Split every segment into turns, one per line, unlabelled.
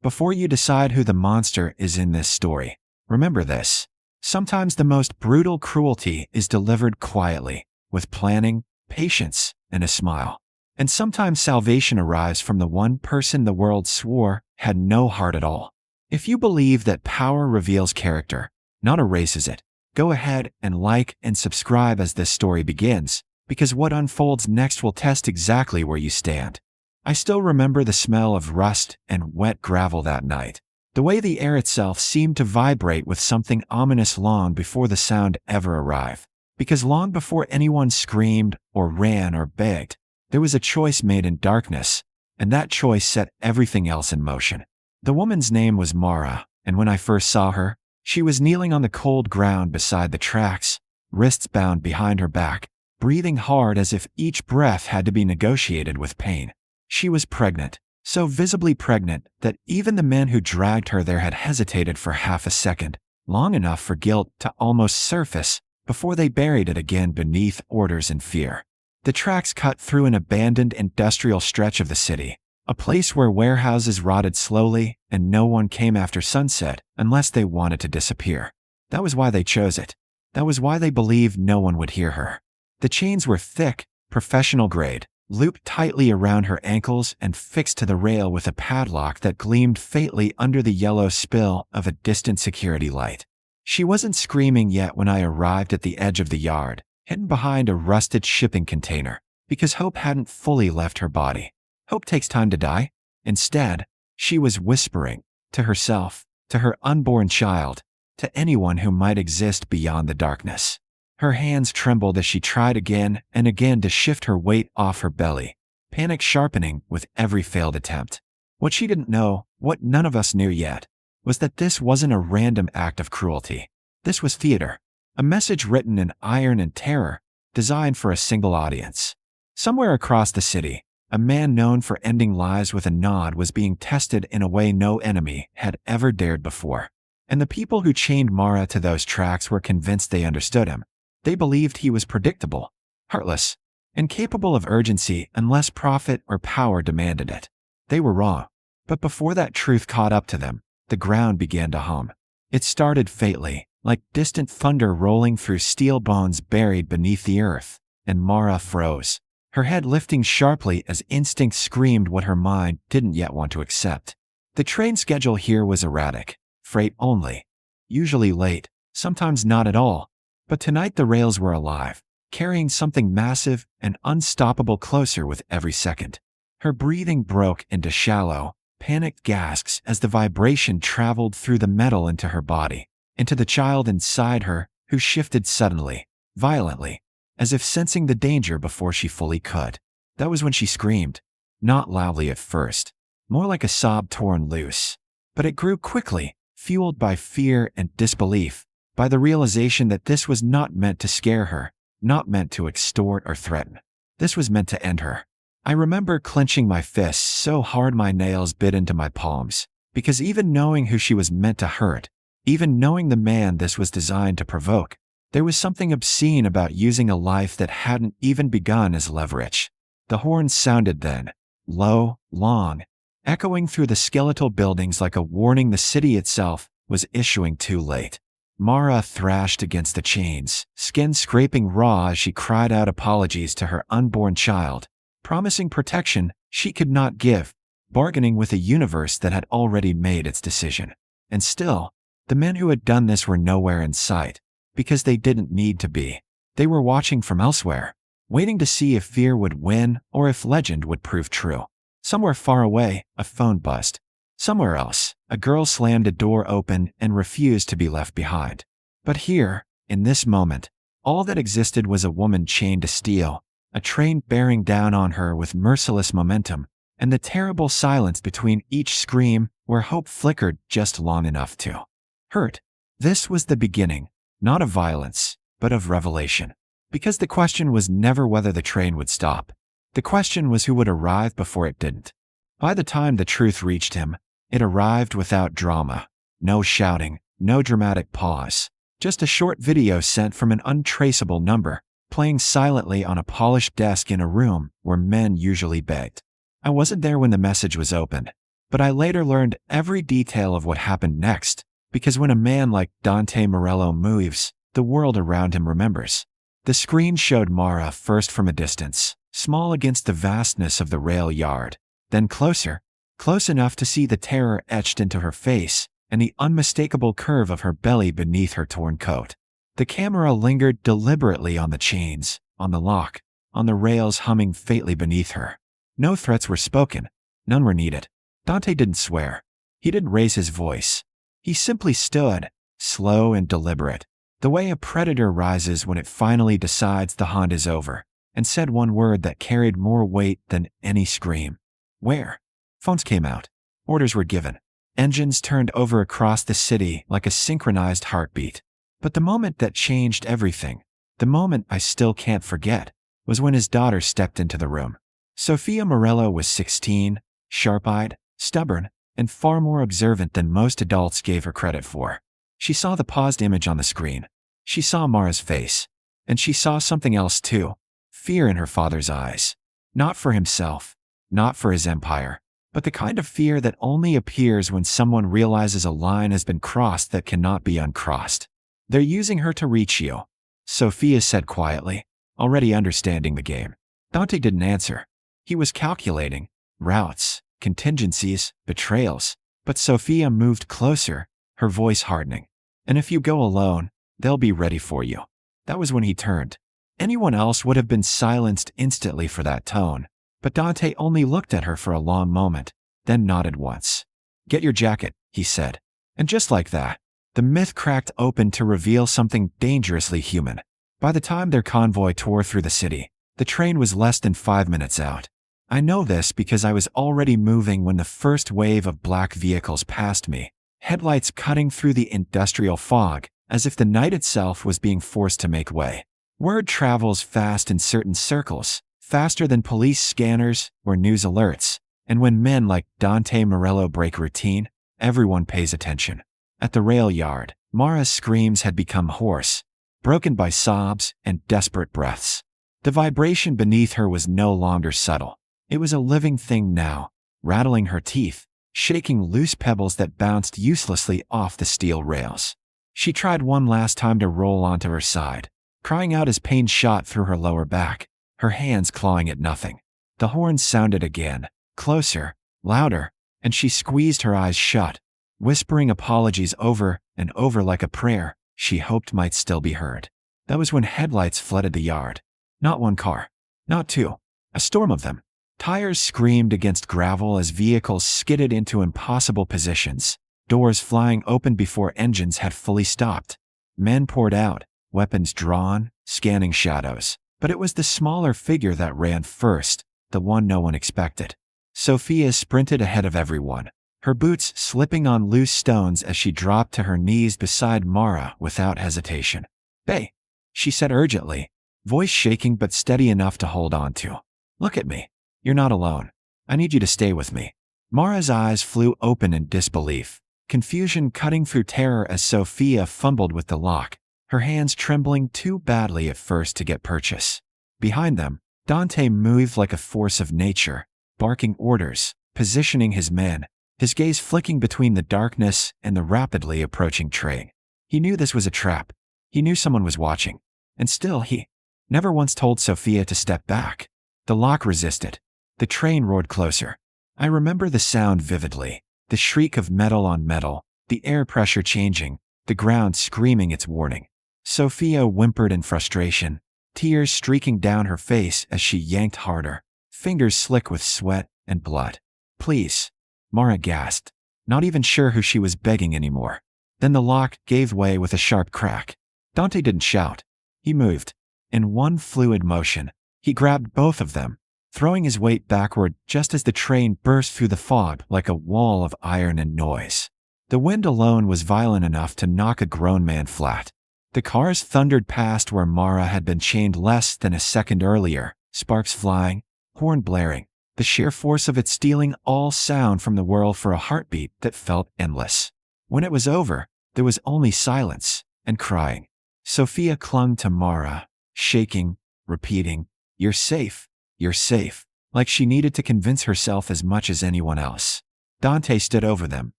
Before you decide who the monster is in this story, remember this. Sometimes the most brutal cruelty is delivered quietly, with planning, patience, and a smile. And sometimes salvation arrives from the one person the world swore had no heart at all. If you believe that power reveals character, not erases it, go ahead and like and subscribe as this story begins, because what unfolds next will test exactly where you stand. I still remember the smell of rust and wet gravel that night. The way the air itself seemed to vibrate with something ominous long before the sound ever arrived. Because long before anyone screamed or ran or begged, there was a choice made in darkness, and that choice set everything else in motion. The woman's name was Mara, and when I first saw her, she was kneeling on the cold ground beside the tracks, wrists bound behind her back, breathing hard as if each breath had to be negotiated with pain. She was pregnant, so visibly pregnant that even the men who dragged her there had hesitated for half a second, long enough for guilt to almost surface before they buried it again beneath orders and fear. The tracks cut through an abandoned industrial stretch of the city, a place where warehouses rotted slowly and no one came after sunset unless they wanted to disappear. That was why they chose it. That was why they believed no one would hear her. The chains were thick, professional grade, looped tightly around her ankles and fixed to the rail with a padlock that gleamed faintly under the yellow spill of a distant security light. She wasn't screaming yet when I arrived at the edge of the yard, hidden behind a rusted shipping container, because hope hadn't fully left her body. Hope takes time to die. Instead, she was whispering to herself, to her unborn child, to anyone who might exist beyond the darkness. Her hands trembled as she tried again and again to shift her weight off her belly, panic sharpening with every failed attempt. What she didn't know, what none of us knew yet, was that this wasn't a random act of cruelty. This was theater, a message written in iron and terror, designed for a single audience. Somewhere across the city, a man known for ending lives with a nod was being tested in a way no enemy had ever dared before. And the people who chained Mara to those tracks were convinced they understood him. They believed he was predictable, heartless, incapable of urgency unless profit or power demanded it. They were wrong. But before that truth caught up to them, the ground began to hum. It started faintly, like distant thunder rolling through steel bones buried beneath the earth, and Mara froze, her head lifting sharply as instinct screamed what her mind didn't yet want to accept. The train schedule here was erratic, freight only, usually late, sometimes not at all, but tonight the rails were alive, carrying something massive and unstoppable closer with every second. Her breathing broke into shallow, panicked gasps as the vibration traveled through the metal into her body, into the child inside her, who shifted suddenly, violently, as if sensing the danger before she fully could. That was when she screamed, not loudly at first, more like a sob torn loose. But it grew quickly, fueled by fear and disbelief, by the realization that this was not meant to scare her, not meant to extort or threaten. This was meant to end her. I remember clenching my fists so hard my nails bit into my palms, because even knowing who she was meant to hurt, even knowing the man this was designed to provoke, there was something obscene about using a life that hadn't even begun as leverage. The horns sounded then, low, long, echoing through the skeletal buildings like a warning the city itself was issuing too late. Mara thrashed against the chains, skin scraping raw as she cried out apologies to her unborn child, promising protection she could not give, bargaining with a universe that had already made its decision. And still, the men who had done this were nowhere in sight, because they didn't need to be. They were watching from elsewhere, waiting to see if fear would win or if legend would prove true. Somewhere far away, a phone buzzed. Somewhere else, a girl slammed a door open and refused to be left behind. But here, in this moment, all that existed was a woman chained to steel, a train bearing down on her with merciless momentum, and the terrible silence between each scream where hope flickered just long enough to hurt. This was the beginning, not of violence, but of revelation. Because the question was never whether the train would stop. The question was who would arrive before it didn't. By the time the truth reached him, it arrived without drama. No shouting, no dramatic pause. Just a short video sent from an untraceable number, playing silently on a polished desk in a room where men usually begged. I wasn't there when the message was opened, But I later learned every detail of what happened next, because when a man like Dante Morello moves, the world around him remembers. The screen showed Mara first from a distance, small against the vastness of the rail yard, then closer, close enough to see the terror etched into her face and the unmistakable curve of her belly beneath her torn coat. The camera lingered deliberately on the chains, on the lock, on the rails humming faintly beneath her. No threats were spoken. None were needed. Dante didn't swear. He didn't raise his voice. He simply stood, slow and deliberate, the way a predator rises when it finally decides the hunt is over, and said one word that carried more weight than any scream. Where? Phones came out. Orders were given. Engines turned over across the city like a synchronized heartbeat. But the moment that changed everything, the moment I still can't forget, was when his daughter stepped into the room. Sofia Morello was 16, sharp-eyed, stubborn, and far more observant than most adults gave her credit for. She saw the paused image on the screen. She saw Mara's face. And she saw something else too. Fear in her father's eyes. Not for himself, not for his empire, but the kind of fear that only appears when someone realizes a line has been crossed that cannot be uncrossed. They're using her to reach you, Sofia said quietly, already understanding the game. Dante didn't answer. He was calculating routes, contingencies, betrayals. But Sofia moved closer, her voice hardening. And if you go alone, they'll be ready for you. That was when he turned. Anyone else would have been silenced instantly for that tone. But Dante only looked at her for a long moment, then nodded once. Get your jacket, he said. And just like that, the myth cracked open to reveal something dangerously human. By the time their convoy tore through the city, the train was less than 5 minutes out. I know this because I was already moving when the first wave of black vehicles passed me, headlights cutting through the industrial fog, as if the night itself was being forced to make way. Word travels fast in certain circles, faster than police scanners or news alerts, and when men like Dante Morello break routine, everyone pays attention. At the rail yard, Mara's screams had become hoarse, broken by sobs and desperate breaths. The vibration beneath her was no longer subtle. It was a living thing now, rattling her teeth, shaking loose pebbles that bounced uselessly off the steel rails. She tried one last time to roll onto her side, crying out as pain shot through her lower back, her hands clawing at nothing. The horns sounded again, closer, louder, and she squeezed her eyes shut, whispering apologies over and over like a prayer she hoped might still be heard. That was when headlights flooded the yard. Not one car, not two, a storm of them. Tires screamed against gravel as vehicles skidded into impossible positions, doors flying open before engines had fully stopped. Men poured out, weapons drawn, scanning shadows. But it was the smaller figure that ran first, the one no one expected. Sofia sprinted ahead of everyone, her boots slipping on loose stones as she dropped to her knees beside Mara without hesitation. "Hey," she said urgently, voice shaking but steady enough to hold on to. "Look at me. You're not alone. I need you to stay with me." Mara's eyes flew open in disbelief, confusion cutting through terror as Sofia fumbled with the lock, her hands trembling too badly at first to get purchase. Behind them, Dante moved like a force of nature, barking orders, positioning his men, his gaze flicking between the darkness and the rapidly approaching train. He knew this was a trap. He knew someone was watching. And still he never once told Sofia to step back. The lock resisted. The train roared closer. I remember the sound vividly, the shriek of metal on metal, the air pressure changing, the ground screaming its warning. Sofia whimpered in frustration, tears streaking down her face as she yanked harder, fingers slick with sweat and blood. "Please," Mara gasped, not even sure who she was begging anymore. Then the lock gave way with a sharp crack. Dante didn't shout. He moved. In one fluid motion, he grabbed both of them, throwing his weight backward just as the train burst through the fog like a wall of iron and noise. The wind alone was violent enough to knock a grown man flat. The cars thundered past where Mara had been chained less than a second earlier, sparks flying, horn blaring, the sheer force of it stealing all sound from the world for a heartbeat that felt endless. When it was over, there was only silence and crying. Sofia clung to Mara, shaking, repeating, "You're safe, you're safe," like she needed to convince herself as much as anyone else. Dante stood over them,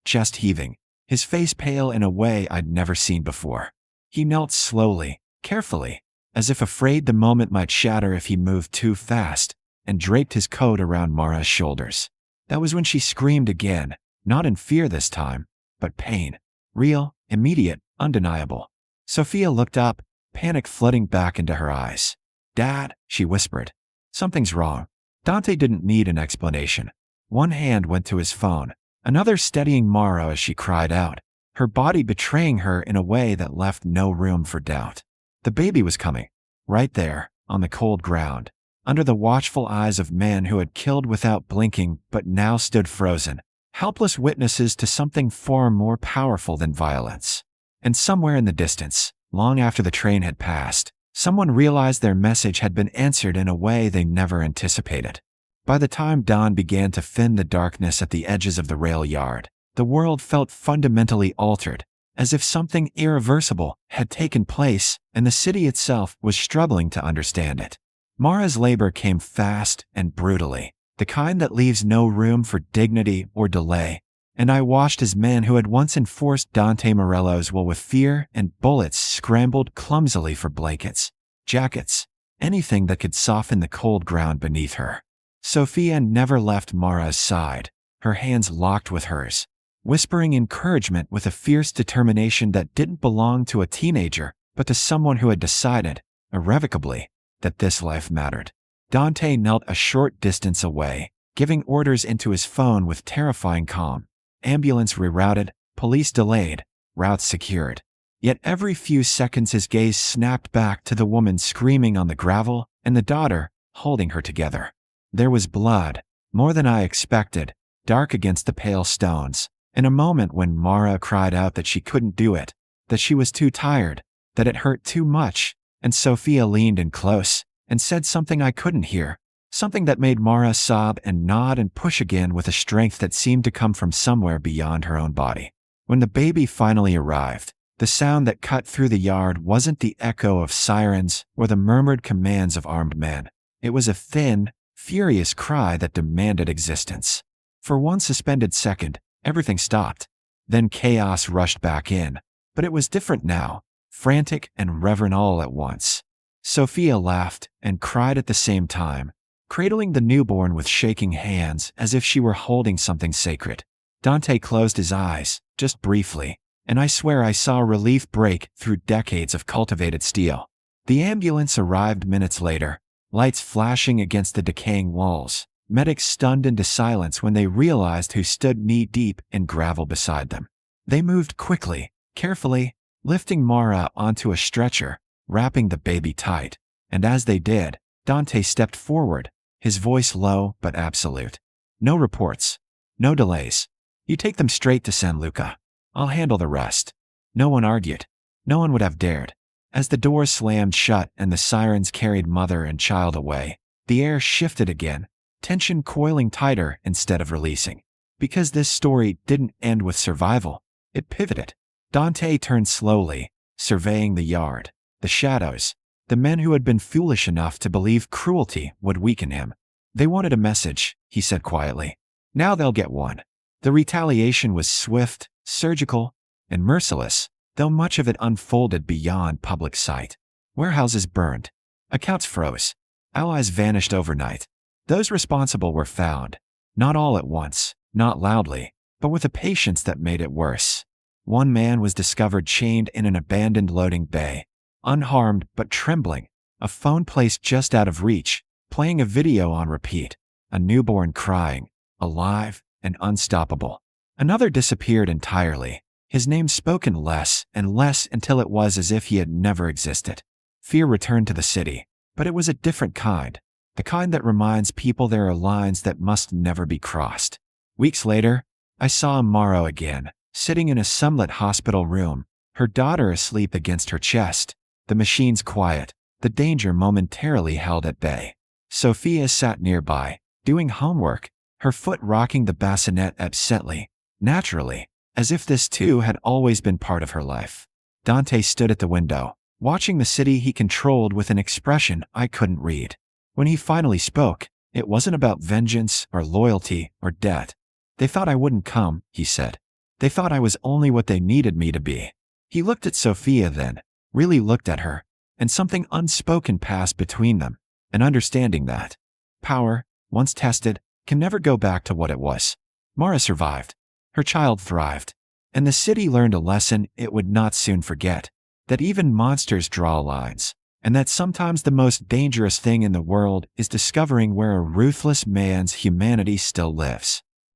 chest heaving, his face pale in a way I'd never seen before. He knelt slowly, carefully, as if afraid the moment might shatter if he moved too fast, and draped his coat around Mara's shoulders. That was when she screamed again, not in fear this time, but pain. Real, immediate, undeniable. Sophia looked up, panic flooding back into her eyes. "Dad," she whispered. "Something's wrong." Dante didn't need an explanation. One hand went to his phone, another steadying Mara as she cried out, her body betraying her in a way that left no room for doubt. The baby was coming. Right there, on the cold ground, under the watchful eyes of men who had killed without blinking but now stood frozen, helpless witnesses to something far more powerful than violence. And somewhere in the distance, long after the train had passed, someone realized their message had been answered in a way they never anticipated. By the time dawn began to thin the darkness at the edges of the rail yard, the world felt fundamentally altered, as if something irreversible had taken place and the city itself was struggling to understand it. Mara's labor came fast and brutally, the kind that leaves no room for dignity or delay, and I watched as men who had once enforced Dante Morello's will with fear and bullets scrambled clumsily for blankets, jackets, anything that could soften the cold ground beneath her. Sophia never left Mara's side, her hands locked with hers, whispering encouragement with a fierce determination that didn't belong to a teenager, but to someone who had decided, irrevocably, that this life mattered. Dante knelt a short distance away, giving orders into his phone with terrifying calm. Ambulance rerouted, police delayed, routes secured. Yet every few seconds his gaze snapped back to the woman screaming on the gravel and the daughter holding her together. There was blood, more than I expected, dark against the pale stones. In a moment when Mara cried out that she couldn't do it, that she was too tired, that it hurt too much, and Sophia leaned in close and said something I couldn't hear, something that made Mara sob and nod and push again with a strength that seemed to come from somewhere beyond her own body. When the baby finally arrived, the sound that cut through the yard wasn't the echo of sirens or the murmured commands of armed men. It was a thin, furious cry that demanded existence. For one suspended second, everything stopped. Then chaos rushed back in. But it was different now, frantic and reverent all at once. Sophia laughed and cried at the same time, cradling the newborn with shaking hands as if she were holding something sacred. Dante closed his eyes, just briefly, and I swear I saw relief break through decades of cultivated steel. The ambulance arrived minutes later, lights flashing against the decaying walls, medics stunned into silence when they realized who stood knee-deep in gravel beside them. They moved quickly, carefully, lifting Mara onto a stretcher, wrapping the baby tight. And as they did, Dante stepped forward, his voice low but absolute. "No reports. No delays. You take them straight to San Luca. I'll handle the rest." No one argued. No one would have dared. As the doors slammed shut and the sirens carried mother and child away, the air shifted again, tension coiling tighter instead of releasing. Because this story didn't end with survival, it pivoted. Dante turned slowly, surveying the yard, the shadows, the men who had been foolish enough to believe cruelty would weaken him. "They wanted a message," he said quietly. "Now they'll get one." The retaliation was swift, surgical, and merciless, though much of it unfolded beyond public sight. Warehouses burned. Accounts froze. Allies vanished overnight. Those responsible were found. Not all at once, not loudly, but with a patience that made it worse. One man was discovered chained in an abandoned loading bay, unharmed but trembling, a phone placed just out of reach, playing a video on repeat, a newborn crying, alive and unstoppable. Another disappeared entirely, his name spoken less and less until it was as if he had never existed. Fear returned to the city, but it was a different kind, the kind that reminds people there are lines that must never be crossed. Weeks later, I saw Amaro again, sitting in a sunlit hospital room, her daughter asleep against her chest, the machines quiet, the danger momentarily held at bay. Sophia sat nearby, doing homework, her foot rocking the bassinet absently, naturally, as if this too had always been part of her life. Dante stood at the window, watching the city he controlled with an expression I couldn't read. When he finally spoke, it wasn't about vengeance or loyalty or debt. They thought I wouldn't come, he said. They thought I was only what they needed me to be. He looked at Sophia then, really looked at her, and something unspoken passed between them, an understanding that power, once tested, can never go back to what it was. Mara survived. Her child thrived. And the city learned a lesson it would not soon forget, that even monsters draw lines, and that sometimes the most dangerous thing in the world is discovering where a ruthless man's humanity still lives.